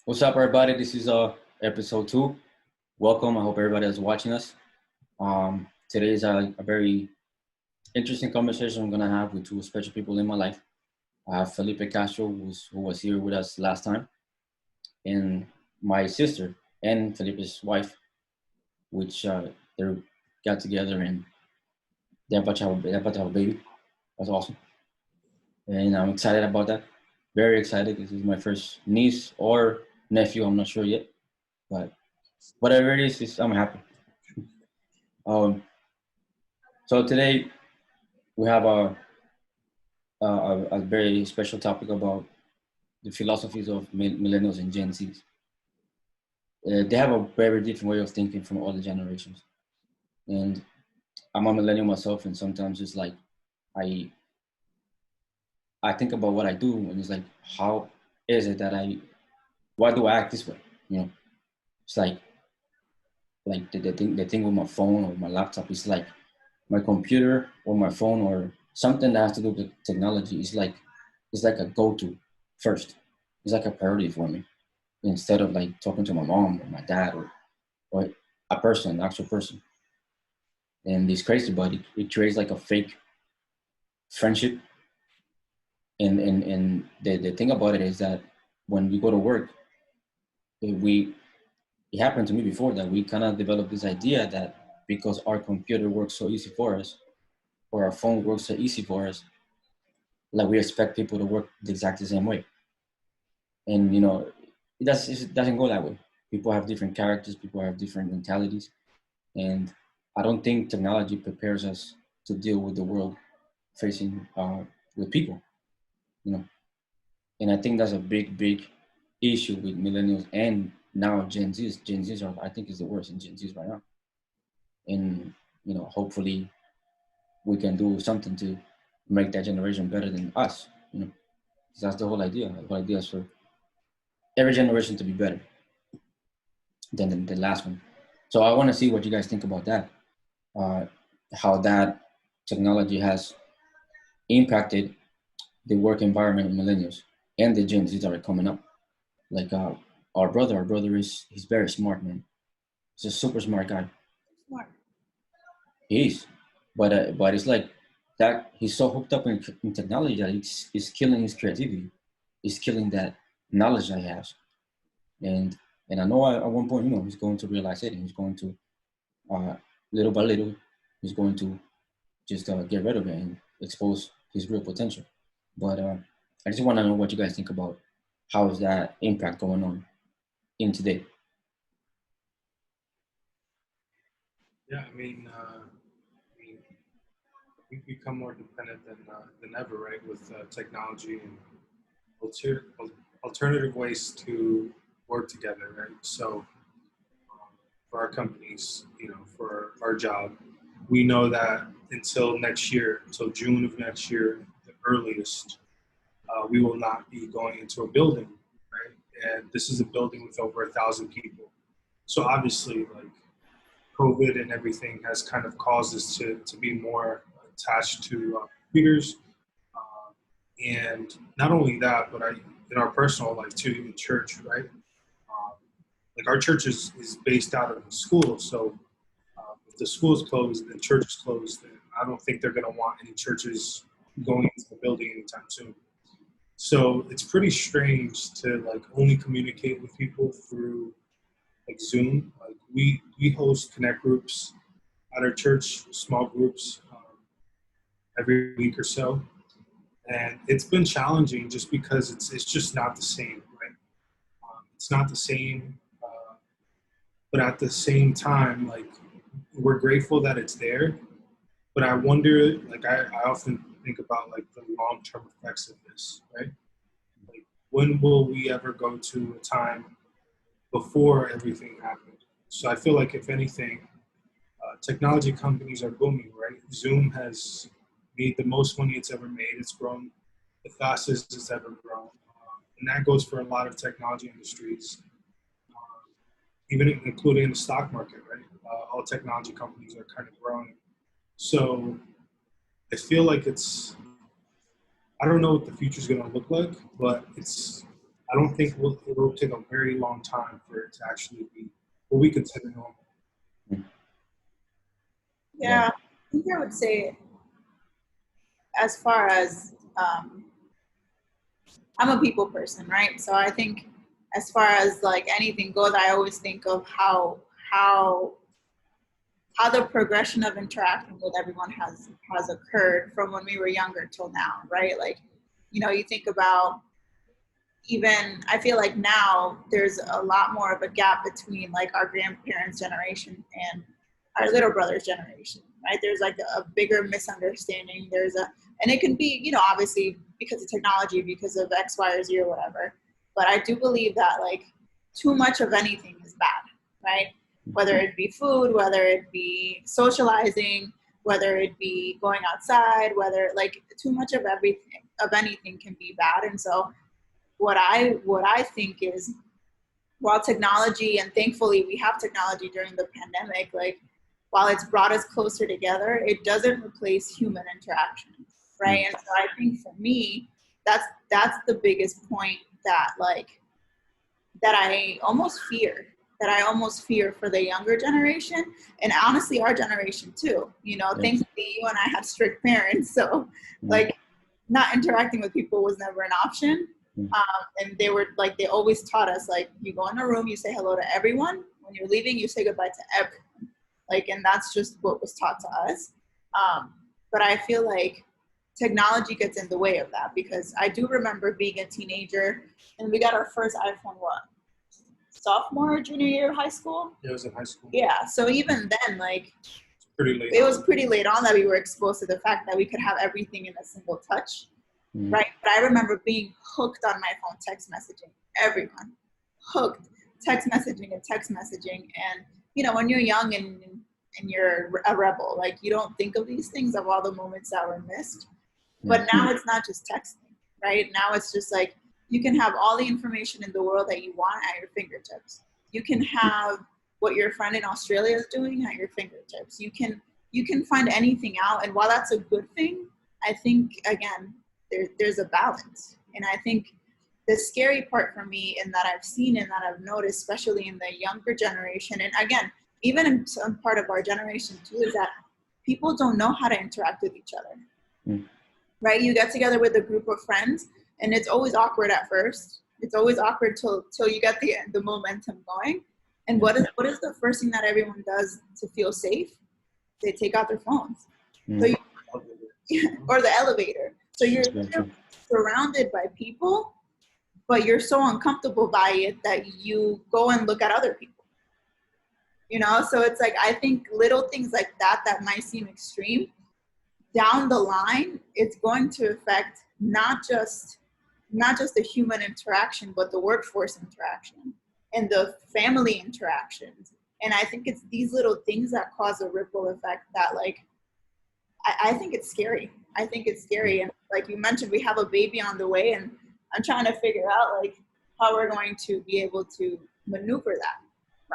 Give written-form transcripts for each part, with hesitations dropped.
What's up, everybody? This is episode 2. Welcome. I hope everybody is watching us. Today is a very interesting conversation I'm gonna have with two special people in my life. I have Felipe Castro, who was here with us last time, and my sister and Felipe's wife, which they got together and they're about to have a baby. That's awesome, and I'm excited about that. Very excited. This is my first niece or nephew. I'm not sure yet, but whatever it is I'm happy. Um, so today we have a very special topic about the philosophies of millennials and Gen Zs. They have a very different way of thinking from all the generations. And I'm a millennial myself, and sometimes it's like I I think about what I do, and it's like, how is it that why do I act this way? You know, it's like the thing with my phone or my laptop is like my computer or my phone or something that has to do with technology is like it's like a go-to first. It's like a priority for me instead of like talking to my mom or my dad or a person, an actual person. And it's crazy, but it creates like a fake friendship. And the thing about it is that when we go to work, we it happened to me before that we kind of developed this idea that because our computer works so easy for us or our phone works so easy for us, like we expect people to work the exact same way. And it doesn't go that way. People have different characters, people have different mentalities, and I don't think technology prepares us to deal with the world facing with people, you know. And I think that's a big issue with millennials and now Gen Zs. Gen Zs are, I think, is the worst in Gen Zs right now. And hopefully we can do something to make that generation better than us. 'Cause that's the whole idea. The whole idea is for every generation to be better than the last one. So I want to see what you guys think about that. Uh, how that technology has impacted the work environment of millennials and the Gen Zs that are coming up. Like our brother he's very smart, man. He's a super smart guy. Smart. He is, but it's like that he's so hooked up in technology that he's killing his creativity. He's killing that knowledge that he has, and I know at one point he's going to realize it, and he's going to uh, little by little he's going to just get rid of it and expose his real potential. But I just want to know what you guys think about how is that impact going on in today. Yeah, I mean, we've become more dependent than ever, right? With technology and alter, alternative ways to work together, right? So, for our companies, for our job, we know that until next year, until June of next year, the earliest, we will not be going into a building, right? And this is a building with over 1,000 people. So obviously, like COVID and everything has kind of caused us to be more attached to computers. And not only that, but in our personal life too, in church, right? Um, like our church is based out of the school. So if the school is closed and church is closed, then I don't think they're going to want any churches going into the building anytime soon. So it's pretty strange to like only communicate with people through like Zoom. Like we host connect groups at our church, small groups, every week or so, and it's been challenging just because it's just not the same, right? It's not the same, but at the same time, like we're grateful that it's there. But I wonder, like I often think about like the long term effects of this, right? Like when will we ever go to a time before everything happened? So I feel like if anything, technology companies are booming, right? Zoom has made the most money it's ever made. It's grown the fastest it's ever grown. And that goes for a lot of technology industries, even including the stock market, right? All technology companies are kind of growing. So I feel like I don't know what the future is going to look like, but I don't think it will take a very long time for it to actually be what we consider normal. Yeah, I think I would say, as far as I'm a people person, right? So I think as far as like anything goes, I always think of how the progression of interacting with everyone has occurred from when we were younger till now, right? Like, you know, you think about, even I feel like now there's a lot more of a gap between like our grandparents' generation and our little brother's generation, right? There's like a bigger misunderstanding. And it can be, you know, obviously because of technology, because of X, Y, or Z or whatever. But I do believe that like too much of anything is bad, right? Whether it be food, whether it be socializing, whether it be going outside, whether like too much of anything can be bad. And so what I think is, while technology, and thankfully we have technology during the pandemic, like while it's brought us closer together, it doesn't replace human interaction, right? And so I think for me, that's the biggest point that I almost fear for the younger generation, and honestly our generation too. You know, thankfully you and I had strict parents, so like not interacting with people was never an option. And they always taught us, like, you go in a room, you say hello to everyone. When you're leaving, you say goodbye to everyone. Like, and that's just what was taught to us. But I feel like technology gets in the way of that, because I do remember being a teenager, and we got our first iPhone, sophomore or junior year of high school? Yeah, it was in high school. Yeah, so even then, like, it was pretty late on that we were exposed to the fact that we could have everything in a single touch. Right, but I remember being hooked on my phone, text messaging, everyone, hooked, text messaging, and you know, when you're young and you're a rebel, like, you don't think of these things, of all the moments that were missed. But now it's not just texting, right? Now it's just like, you can have all the information in the world that you want at your fingertips. You can have what your friend in Australia is doing at your fingertips. You can find anything out, and while that's a good thing, I think, again, there's a balance. And I think the scary part for me, and that I've seen and that I've noticed, especially in the younger generation, and again, even in some part of our generation too, is that people don't know how to interact with each other. Right? You get together with a group of friends, and it's always awkward at first. It's always awkward till you get the momentum going. And what is the first thing that everyone does to feel safe? They take out their phones. So or the elevator. So you're surrounded by people, but you're so uncomfortable by it that you go and look at other people. You know, so it's like, I think little things like that might seem extreme, down the line, it's going to affect not just the human interaction, but the workforce interaction and the family interactions. And I think it's these little things that cause a ripple effect that, like, I think it's scary. I think it's scary. And like you mentioned, we have a baby on the way, and I'm trying to figure out, like, how we're going to be able to maneuver that,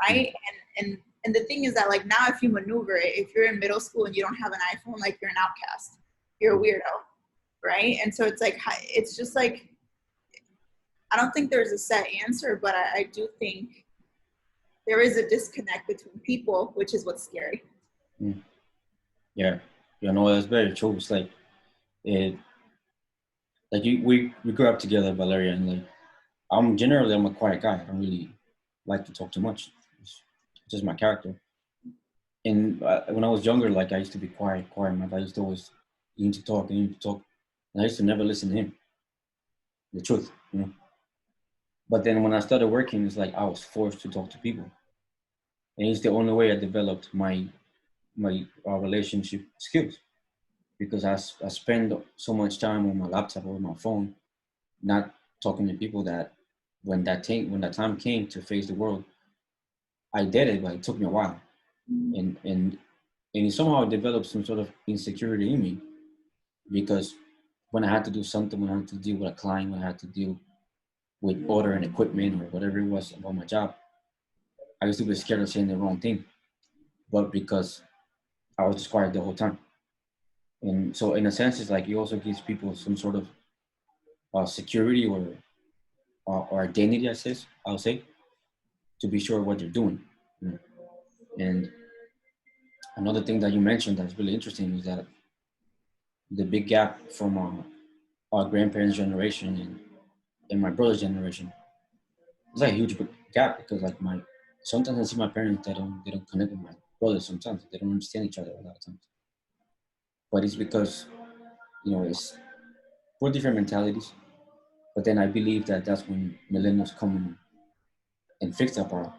right? And the thing is that, like, now if you maneuver it, if you're in middle school and you don't have an iPhone, like, you're an outcast. You're a weirdo, right? And so it's like, it's just like, I don't think there's a set answer, but I do think there is a disconnect between people, which is what's scary. Yeah, you know, that's very true. It's like, we grew up together, Valeria, and like, I'm a quiet guy. I don't really like to talk too much. It's just my character. And when I was younger, like, I used to be quiet. My dad used to always, you need to talk. And I used to never listen to him. The truth, you know. But then when I started working, it's like I was forced to talk to people. And it's the only way I developed my relationship skills, because I spend so much time on my laptop or my phone, not talking to people, that when that time came to face the world, I did it, but it took me a while. And somehow it developed some sort of insecurity in me, because when I had to do something, when I had to deal with a client, when I had to deal with ordering equipment or whatever it was about my job, I used to be scared of saying the wrong thing, but because I was just quiet the whole time. And so in a sense, it's like, it also gives people some sort of security, or or identity, I'll say, to be sure what they're doing. You know? And another thing that you mentioned that's really interesting is that the big gap from our grandparents' generation and my brother's generation. It's like a huge gap because like sometimes I see my parents, they don't connect with my brothers. Sometimes they don't understand each other a lot of times. But it's because it's four different mentalities. But then I believe that that's when millennials come in and fix that part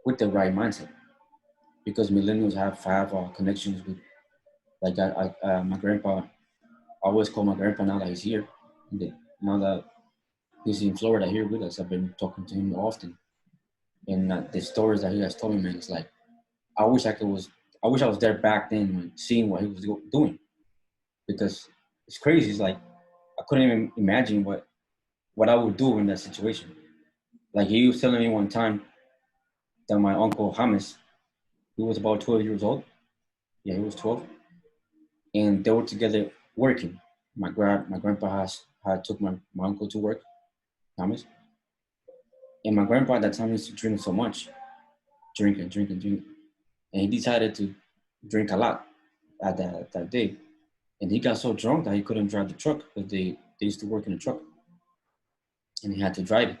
with the right mindset, because millennials have connections with, like my grandpa. I always call my grandpa now that he's here. Now that he's in Florida here with us, I've been talking to him often, and the stories that he has told me, man, it's like I wish I wish I was there back then, when seeing what he was doing, because it's crazy. It's like I couldn't even imagine what I would do in that situation. Like he was telling me one time that my uncle James, he was about 12 years old. Yeah, he was 12, and they were together working. My grandpa had took my uncle to work, James, and my grandpa at that time used to drink so much, drink and drink and drink, and he decided to drink a lot at that day, and he got so drunk that he couldn't drive the truck because they used to work in a truck, and he had to drive it.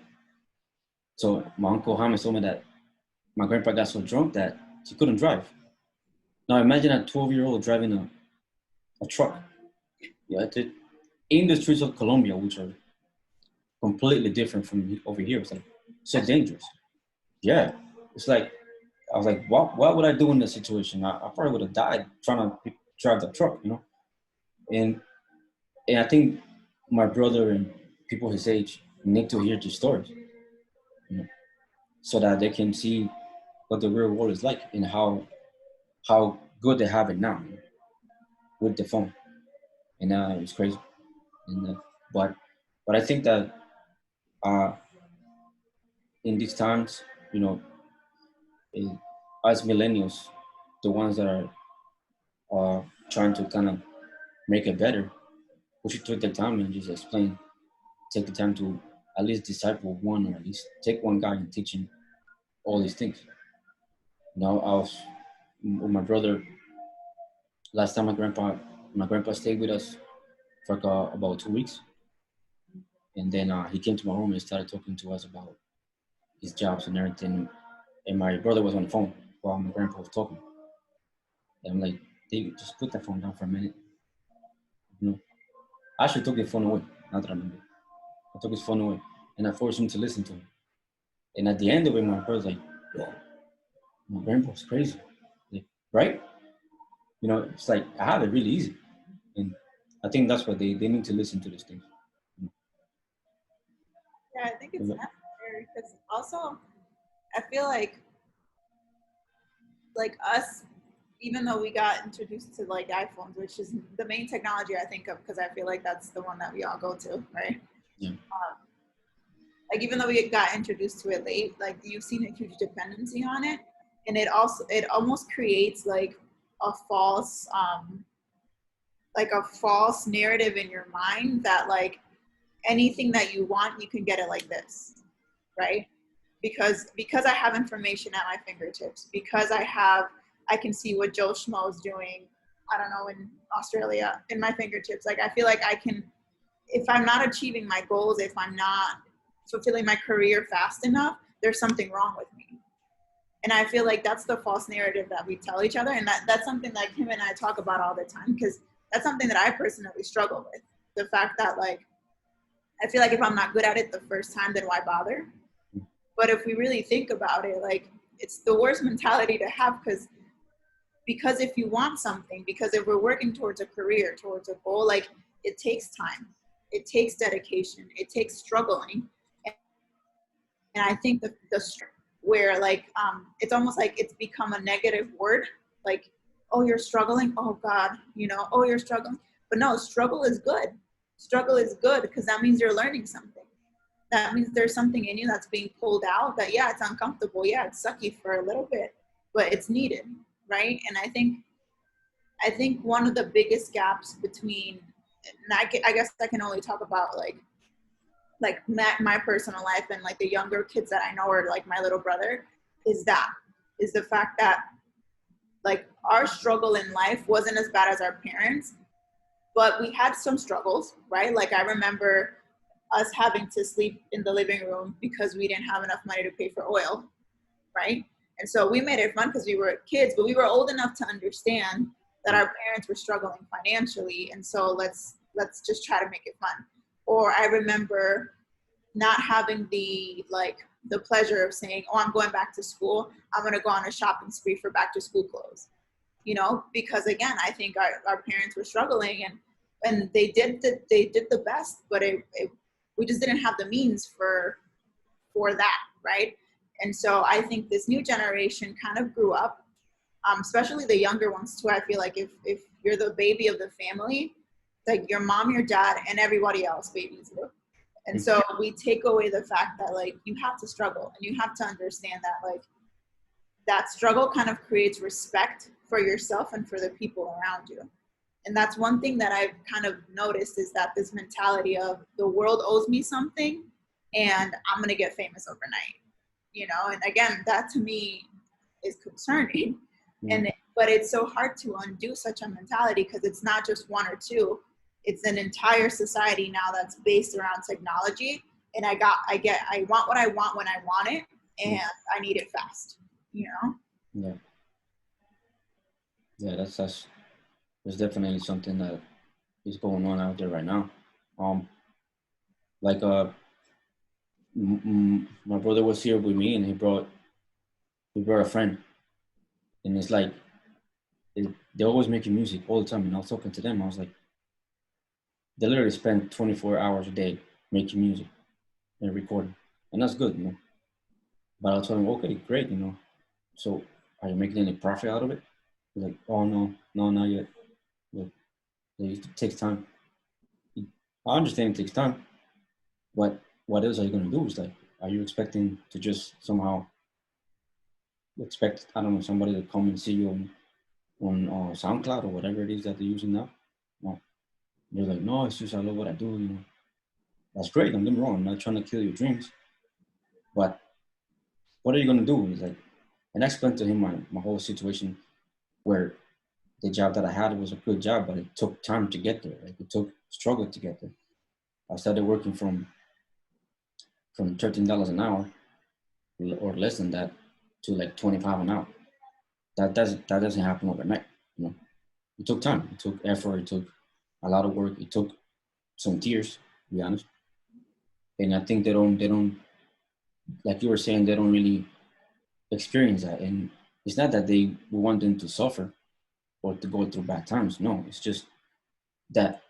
So my uncle James told me that my grandpa got so drunk that he couldn't drive. Now imagine a 12-year-old driving a truck. Yeah, in the streets of Colombia, which are completely different from over here. It's like so dangerous. Yeah, it's like I was like, what would I do in that situation? I probably would have died trying to drive the truck. And and I think my brother and people his age need to hear these stories, you know, so that they can see what the real world is like and how good they have it now, with the phone. And it's crazy. And but but I think that uh, in these times, you know, eh, as millennials, the ones that are trying to kind of make it better, we should take the time and just explain, take the time to at least disciple one, or at least take one guy and teach him all these things. I was with my brother last time. My grandpa stayed with us for about 2 weeks, and then he came to my room and started talking to us about his jobs and everything. And my brother was on the phone while my grandpa was talking. And I'm like, David, just put that phone down for a minute. You know, I actually took the phone away. Now that I remember, I took his phone away and I forced him to listen to him. And at the end of it, my brother's like, "Yo, my grandpa's crazy." Like, right? It's like I have it really easy. And I think that's what they need to listen to these things. Yeah, I think it's necessary because also I feel like us, even though we got introduced to like iPhones, which is the main technology I think of because I feel like that's the one that we all go to, right? Yeah. Like even though we got introduced to it late, like you've seen a huge dependency on it, and it almost creates like a false narrative in your mind that like anything that you want, you can get it like this, right? Because I have information at my fingertips, because I can see what Joe Schmo is doing, I don't know, in Australia in my fingertips. Like I feel like I can, if I'm not achieving my goals, if I'm not fulfilling my career fast enough, there's something wrong with me. And I feel like that's the false narrative that we tell each other. And that's something like him and I talk about all the time, because that's something that I personally struggle with. The fact that like, I feel like if I'm not good at it the first time, then why bother? But if we really think about it, like it's the worst mentality to have, because if you want something, because if we're working towards a career, towards a goal, like it takes time, it takes dedication, it takes struggling. And I think the where like it's almost like it's become a negative word, like, oh, you're struggling, oh God, oh, you're struggling. But no, struggle is good. Struggle is good because that means you're learning something. That means there's something in you that's being pulled out, that yeah, it's uncomfortable, yeah, it's sucky for a little bit, but it's needed, right? And I think one of the biggest gaps between, and I guess I can only talk about like like my personal life and like the younger kids that I know, or like my little brother, is the fact that like our struggle in life wasn't as bad as our parents, but we had some struggles, right? Like I remember us having to sleep in the living room because we didn't have enough money to pay for oil, right? And so we made it fun because we were kids, but we were old enough to understand that our parents were struggling financially, and so let's just try to make it fun. Or I remember not having the pleasure of saying, oh, I'm going back to school, I'm going to go on a shopping spree for back to school clothes, you know, because again, I think our parents were struggling, and they did the best, but we just didn't have the means for that, right? And so I think this new generation kind of grew up, especially the younger ones too. I feel like if you're the baby of the family, like your mom, your dad, and everybody else babies you. And so we take away the fact that like you have to struggle, and you have to understand that like that struggle kind of creates respect for yourself and for the people around you. And that's one thing that I've kind of noticed, is that this mentality of the world owes me something and I'm going to get famous overnight, you know? And again, that to me is concerning. But it's so hard to undo such a mentality, because it's not just one or two. It's an entire society now that's based around technology. And I want what I want when I want it, and I need it fast, you know? Yeah, that's definitely something that is going on out there right now. Like my brother was here with me, and he brought a friend, and it's like they're always making music all the time. And I was talking to them, I was like, they literally spend 24 hours a day making music and recording, and that's good, you know. But I told him, okay, great, you know. So are you making any profit out of it? He's like, oh no, not yet. Like, it takes time. I understand it takes time, but what else are you gonna do? Is like, are you expecting to just somehow expect, I don't know, somebody to come and see you on SoundCloud or whatever it is that they're using now? No. They're like, no, it's just I love what I do, you know. That's great, don't get me wrong, I'm not trying to kill your dreams. But what are you gonna do? He's like, and I explained to him my whole situation, where the job that I had was a good job, but it took time to get there. Like, it took struggle to get there. I started working from $13 an hour or less than that to like 25 an hour. That doesn't happen overnight, you know. It took time, it took effort, it took a lot of work, it took some tears, to be honest. And I think they don't, like you were saying, they don't really experience that. And it's not that we want them to suffer or to go through bad times. No, it's just that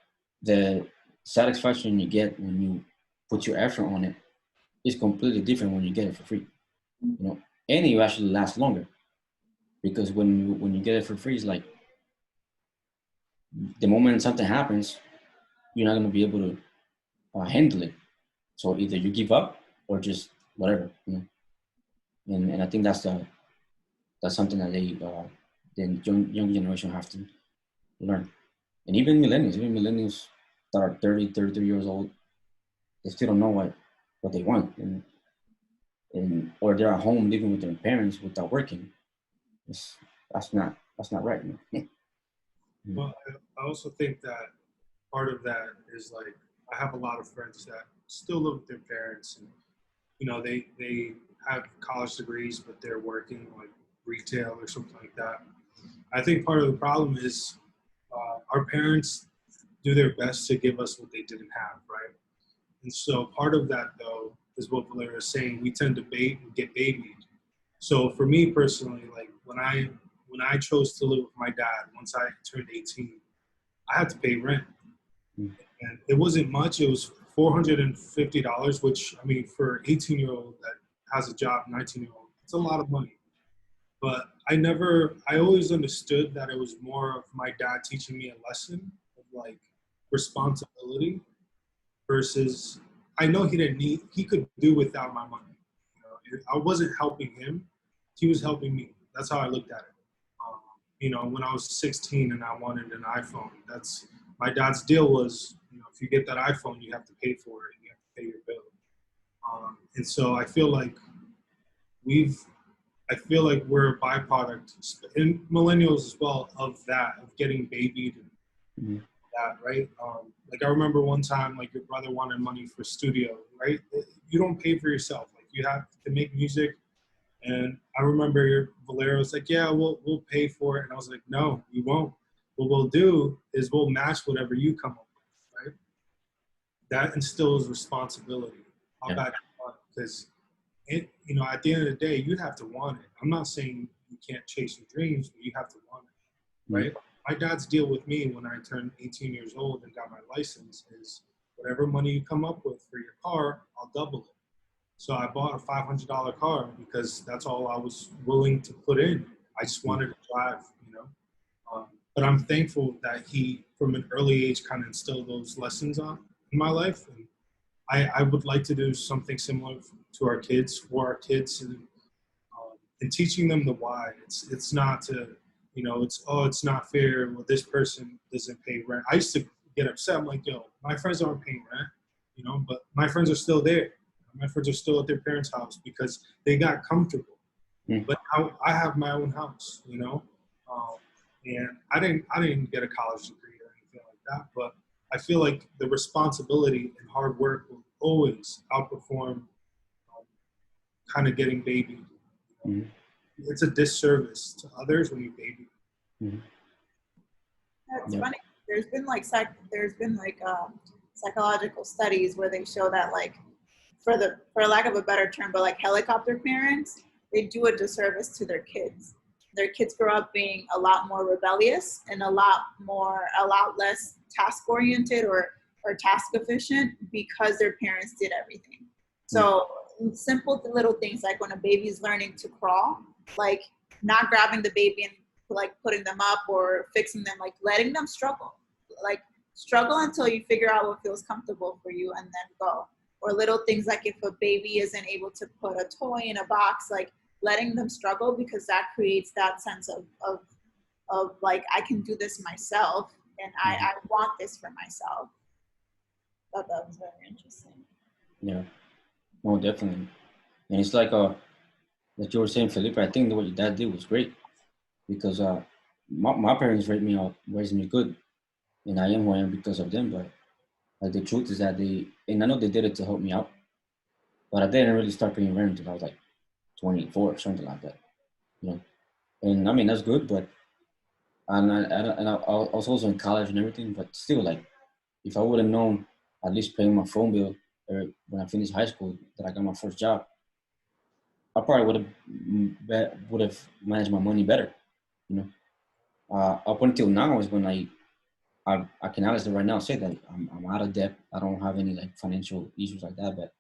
the satisfaction you get when you put your effort on it is completely different when you get it for free, you know. And you actually last longer, because when you get it for free, it's like the moment something happens, you're not going to be able to handle it. So either you give up or just whatever, you know. And I think that's something that the young generation have to learn. And even millennials that are 30, 33 years old, they still don't know what they want, and or they're at home living with their parents without working. That's not right. You know? Well, I also think that part of that is like, I have a lot of friends that still live with their parents, and you know, they have college degrees, but they're working like retail or something like that. I think part of the problem is our parents do their best to give us what they didn't have, right? And so part of that, though, is what Valeria is saying. We tend to get babied. So for me personally, like when I chose to live with my dad, once I turned 18, I had to pay rent. And it wasn't much. It was $450, which, I mean, for an 18-year-old that has a job, 19-year-old, it's a lot of money. But I always understood that it was more of my dad teaching me a lesson of like responsibility versus, I know he could do without my money. You know, I wasn't helping him, he was helping me. That's how I looked at it. You know, when I was 16 and I wanted an iPhone, my dad's deal was, you know, if you get that iPhone, you have to pay for it. You have to pay your bill. And so I feel like we're a byproduct, and millennials as well, of that, of getting babied and that, right? Like I remember one time, like your brother wanted money for studio, right? You don't pay for yourself. Like you have to make music. And I remember Valeria was like, yeah, we'll pay for it. And I was like, no, we won't. What we'll do is we'll match whatever you come up with, right? That instills responsibility. How bad you want, because at the end of the day, you have to want it. I'm not saying you can't chase your dreams, but you have to want it, right? My dad's deal with me when I turned 18 years old and got my license is whatever money you come up with for your car, I'll double it. So I bought a $500 car because that's all I was willing to put in. I just wanted to drive, but I'm thankful that he, from an early age, kind of instilled those lessons in my life. And I would like to do something similar to our kids, for our kids, and teaching them the why. It's not to, it's not fair. Well, this person doesn't pay rent. I used to get upset. I'm like, yo, my friends aren't paying rent, but my friends are still there. My friends are still at their parents' house because they got comfortable. But I have my own house, and I didn't get a college degree or anything like that. But I feel like the responsibility and hard work will always outperform kind of getting babied. It's a disservice to others when you baby. That's funny. There's been psychological studies where they show that for lack of a better term, but like helicopter parents, they do a disservice to their kids. Their kids grow up being a lot more rebellious and a lot less task oriented or task efficient because their parents did everything. So simple little things like when a baby's learning to crawl, like not grabbing the baby and like putting them up or fixing them, like letting them struggle until you figure out what feels comfortable for you and then go. Or little things like if a baby isn't able to put a toy in a box, like letting them struggle, because that creates that sense of like, I can do this myself and I want this for myself. I thought that was very interesting. Yeah, no, definitely. And it's like you were saying, Felipe, I think what your dad did was great, because my parents raised me good, and I am who I am because of them. But like the truth is that and I know they did it to help me out, but I didn't really start paying rent until I was like 24 or something like that, And I mean, that's good, but I was also in college and everything, but still, like, if I would have known at least paying my phone bill or when I finished high school that I got my first job, I probably would have managed my money better, Up until now is when I can honestly right now say that I'm out of debt. I don't have any like financial issues like that,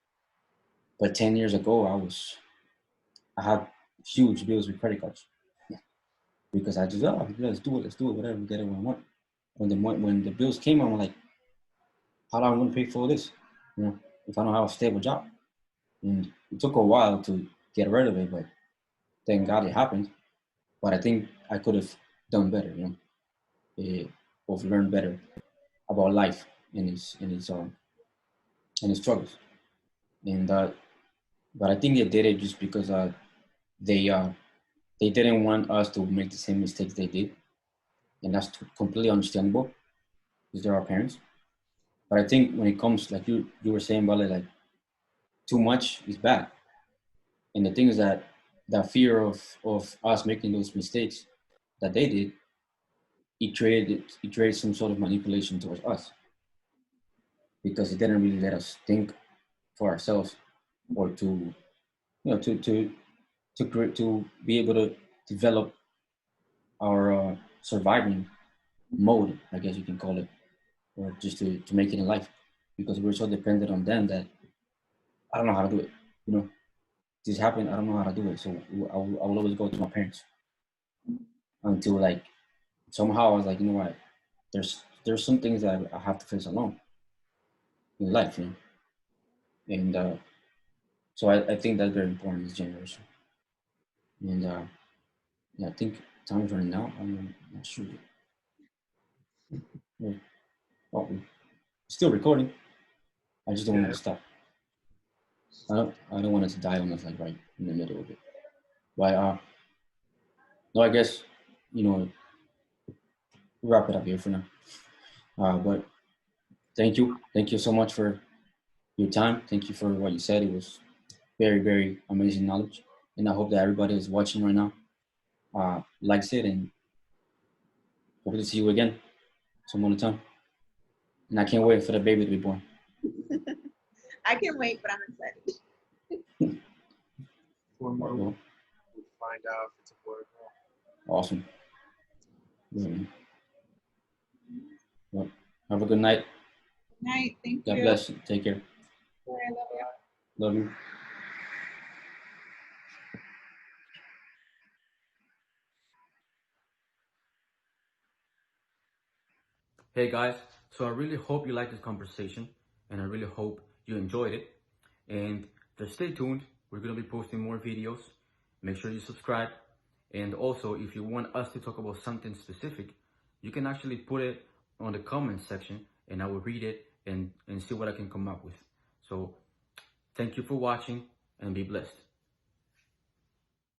but 10 years ago I had huge bills with credit cards because I just let's do it, whatever, get it when I want. When the bills came, I'm like, how do I want to pay for this? If I don't have a stable job. And it took a while to get rid of it, but thank God it happened. But I think I could have done better, or learned better about life and its struggles. And but I think they did it just because they didn't want us to make the same mistakes they did, and that's completely understandable because they're our parents. But I think when it comes, like you were saying about it, like too much is bad. And the thing is that fear of us making those mistakes that they did, it created some sort of manipulation towards us because it didn't really let us think for ourselves or to to be able to develop our surviving mode, I guess you can call it, or just to make it in life, because we're so dependent on them that I don't know how to do it. This happened, I don't know how to do it. So I will always go to my parents until like somehow I was like, you know what, there's some things that I have to face alone in life, and so I think that's very important in this generation. And yeah, I think time's running out. I'm not sure. Yeah. Oh, we're still recording. I just don't want to stop. I don't want it to die on us like right in the middle of it. But no, I guess we'll wrap it up here for now. But thank you so much for your time. Thank you for what you said. It was very, very amazing knowledge, and I hope that everybody is watching right now likes it, and hope to see you again some other time. And I can't wait for the baby to be born. I can't wait, but I'm excited. One more we'll find out if it's a boy or girl. Awesome. Yeah. Well, have a good night. Good night. Thank you. God bless you. Take care. I love you. Love you. Hey guys, so I really hope you liked this conversation, and I really hope you enjoyed it. And just stay tuned. We're going to be posting more videos. Make sure you subscribe. And also, if you want us to talk about something specific, you can actually put it on the comment section, and I will read it and see what I can come up with. So thank you for watching, and be blessed.